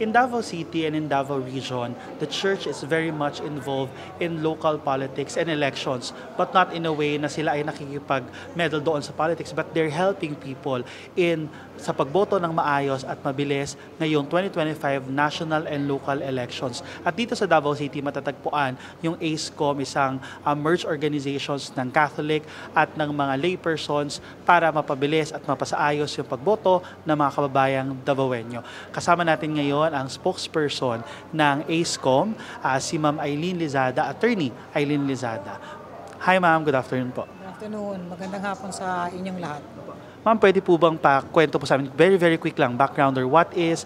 In Davao City and in Davao region, the church is very much involved in local politics and elections, but not in a way na sila ay nakikipag-medal doon sa politics, but they're helping people in sa pagboto ng maayos at mabilis ngayong 2025 national and local elections. At dito sa Davao City, matatagpuan yung ACECOM, isang merged organizations ng Catholic at ng mga laypersons para mapabilis at mapasaayos yung pagboto ng mga kababayang Davaoenyo. Kasama natin ngayon ang spokesperson ng ACECOM, si Ma'am Eileen Lizada, Attorney Eileen Lizada. Hi ma'am, good afternoon po. Good afternoon. Magandang hapon sa inyong lahat. Ma'am, pwede po bang kwento po sa amin, very very quick lang, backgrounder, what is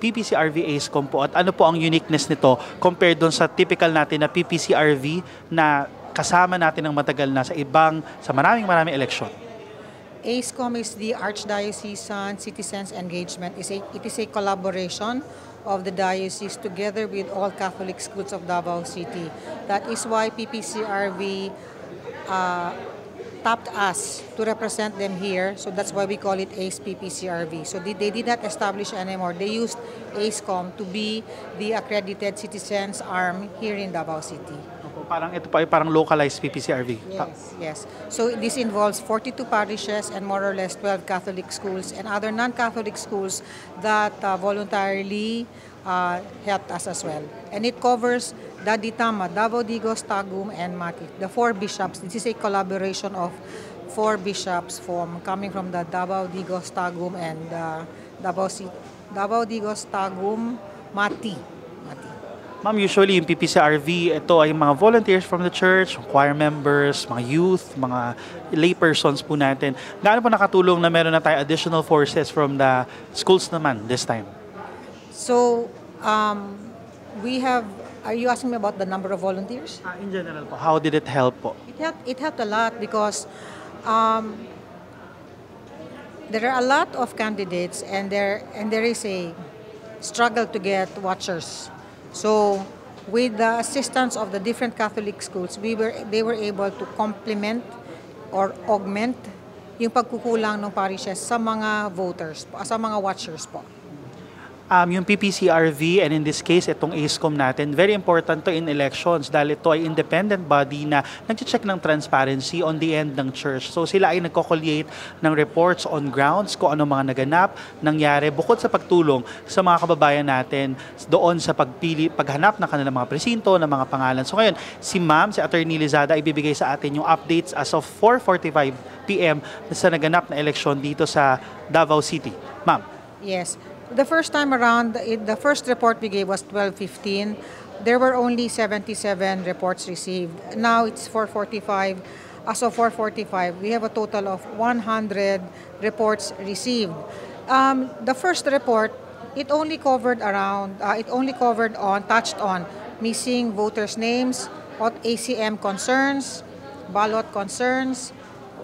PPCRV ACECOM po at ano po ang uniqueness nito compared doon sa typical natin na PPCRV na kasama natin ng matagal na sa maraming eleksyon? ACECOM is the Archdiocesan Citizens Engagement. It is a collaboration of the diocese together with all Catholic schools of Davao City. That is why PPCRV tapped us to represent them here. So that's why we call it ACE PPCRV. So they did not establish anymore. They used ACECOM to be the accredited citizens arm here in Davao City. Parang ito pa ay parang localized PPCRV. Yes. So this involves 42 parishes and more or less 12 Catholic schools and other non-Catholic schools that voluntarily helped us as well. And it covers Daditama, Davao, Digos, Tagum, and Mati, the 4 bishops. This is a collaboration of 4 bishops coming from the Davao, Digos, Tagum, and Davao, Digos, Tagum, Mati. Ma'am, usually yung PPCRV, ito ay mga volunteers from the church, choir members, mga youth, mga laypersons po natin. Gaano po nakatulong na meron na tayo additional forces from the schools naman this time? So, we have, are you asking me about the number of volunteers? In general po, how did it help po? It helped a lot because there are a lot of candidates and there is a struggle to get watchers. So, with the assistance of the different Catholic schools, they were able to complement or augment yung pagkukulang ng parishes sa mga voters, sa mga watchers po. Yung PPCRV and in this case, itong ACECOM natin, very important to in elections dahil ito ay independent body na nag-check ng transparency on the end ng church. So sila ay nagko-collate ng reports on grounds kung ano mga naganap, nangyari, bukod sa pagtulong sa mga kababayan natin doon sa paghanap ng kanilang mga presinto, ng mga pangalan. So ngayon, si Ma'am, si Attorney Lizada, ibibigay sa atin yung updates as of 4:45 p.m. sa naganap na eleksyon dito sa Davao City. Ma'am. Yes. The first time around, the first report we gave was 12:15. There were only 77 reports received. Now it's 4:45. As of 4:45, we have a total of 100 reports received. The first report, touched on missing voters' names, ACM concerns, ballot concerns.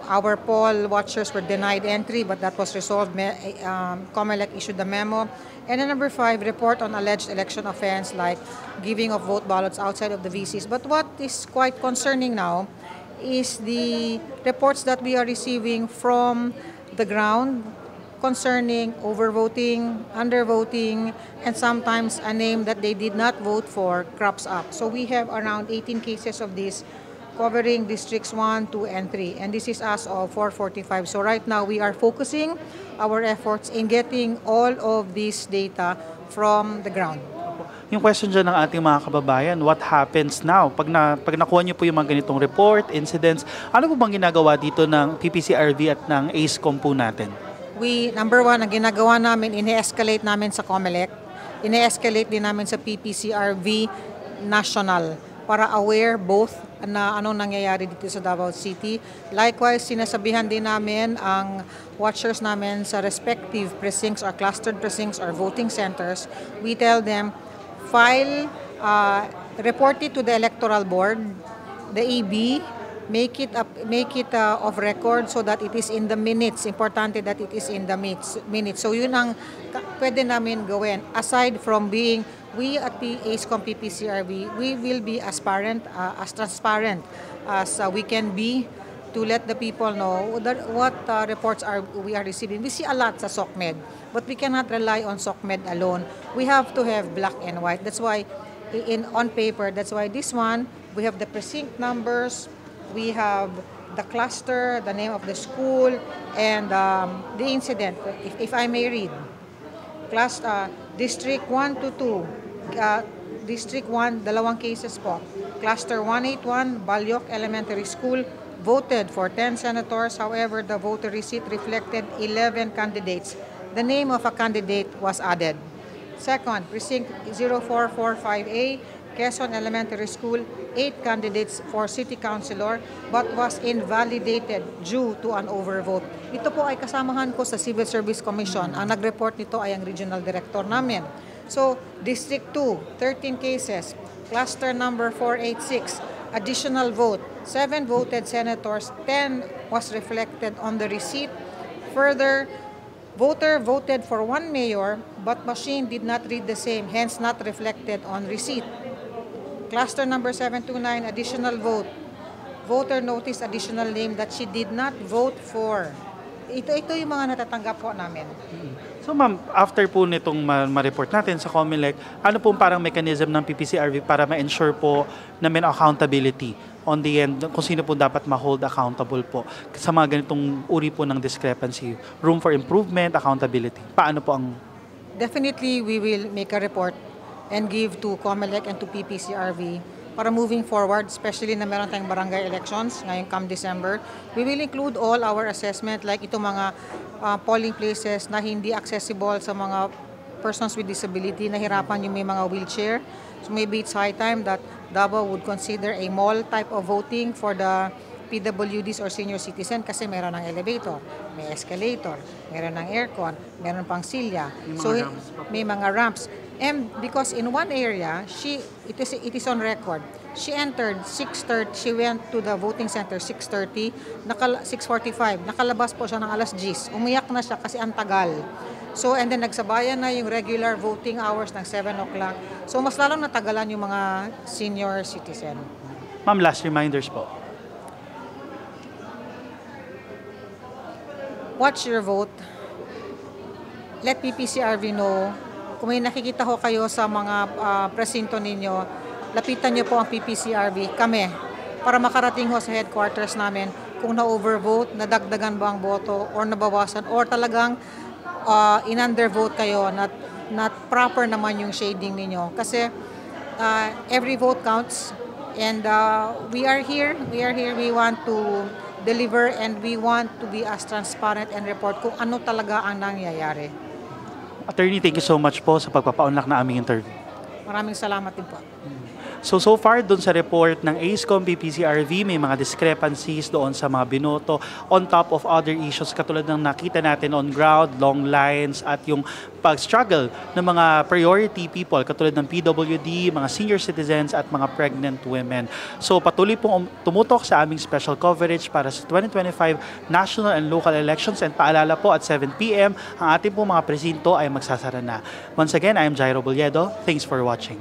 Our poll watchers were denied entry, but that was resolved. COMELEC issued the memo. And then number 5, report on alleged election offense like giving of vote ballots outside of the VCs. But what is quite concerning now is the reports that we are receiving from the ground concerning overvoting, undervoting, and sometimes a name that they did not vote for crops up. So we have around 18 cases of this covering districts 1, 2, and 3. And this is as of 4:45. So right now, we are focusing our efforts in getting all of this data from the ground. Yung question dyan ng ating mga kababayan, what happens now? Pag nakuha niyo po yung mga ganitong report, incidents, ano po bang ginagawa dito ng PPCRV at ng ACECOM po natin? Number 1, ang ginagawa namin, ine-escalate namin sa COMELEC, ine-escalate din namin sa PPCRV National para aware both na anong nangyayari dito sa Davao City. Likewise, sinasabihan din namin ang watchers namin sa respective precincts or clustered precincts or voting centers. We tell them, report it to the Electoral Board, the EB, make it of record so that it is in the minutes. Importante that it is in the minutes. So yun ang pwede namin gawin. Aside from being, we at the ACECOM PPCRV, we will be as transparent as we can be to let the people know what reports we are receiving. We see a lot sa SOCMED, but we cannot rely on SOCMED alone. We have to have black and white. That's why on paper, that's why this one, we have the precinct numbers, we have the cluster, the name of the school, and the incident. If I may read, District 1 to 2, District 1, dalawang cases po. Cluster 181, Balyok Elementary School, voted for 10 senators. However, the voter receipt reflected 11 candidates. The name of a candidate was added. Second, Precinct 0445A, Quezon Elementary School, 8 candidates for city councilor but was invalidated due to an overvote. Ito po ay kasamahan ko sa Civil Service Commission. Ang nag-report nito ay ang regional director namin. So, District 2, 13 cases. Cluster number 486, additional vote. 7 voted senators, 10 was reflected on the receipt. Further, voter voted for 1 mayor, but machine did not read the same, hence not reflected on receipt. Cluster number 729, additional vote. Voter noticed additional name that she did not vote for. Ito yung mga natatanggap po namin. So ma'am, after po nitong ma-report natin sa COMELEC, ano pong parang mechanism ng PPCRV para ma-ensure po na may accountability on the end, kung sino po dapat ma-hold accountable po sa mga ganitong uri po ng discrepancy, room for improvement, accountability. Paano po ang... Definitely, we will make a report and give to COMELEC and to PPCRV para moving forward, especially na meron tayong barangay elections ngayong come December. We will include all our assessment like itong mga polling places na hindi accessible sa mga persons with disability, nahirapan yung may mga wheelchair. So maybe it's high time that Davao would consider a mall type of voting for the PWDs or senior citizen kasi meron ng elevator, may escalator, meron ng aircon, meron pang silya. So may mga ramps. And because in one area, it is on record. She entered 6:30. She went to the voting center 6:30, 6:45. Nakalabas po siya ng alas 10. Umiyak na siya kasi ang tagal. So and then nagsabayan na yung regular voting hours ng 7 o'clock. So mas lalong natagalan yung mga senior citizen. Ma'am, last reminders po. Watch your vote. Let PPCRV know. Kung may nakikita ko kayo sa mga presinto ninyo, lapitan niyo po ang PPCRV, kami, para makarating ho sa headquarters namin kung na-overvote, nadagdagan ba ang boto, or nabawasan, or talagang in-undervote kayo, not proper naman yung shading ninyo. Kasi every vote counts, and we are here, we want to deliver, and we want to be as transparent and report kung ano talaga ang nangyayari. Attorney, thank you so much po sa pagpapaunlak na aming interview. Maraming salamat din po. So far, dun sa report ng ACECOM, PPCRV, may mga discrepancies doon sa mga binoto on top of other issues katulad ng nakita natin on ground, long lines, at yung pag-struggle ng mga priority people katulad ng PWD, mga senior citizens, at mga pregnant women. So patuloy pong tumutok sa aming special coverage para sa 2025 national and local elections, and paalala po at 7 p.m. ang ating pong mga presinto ay magsasara na. Once again, I am Jairo Bolledo. Thanks for watching.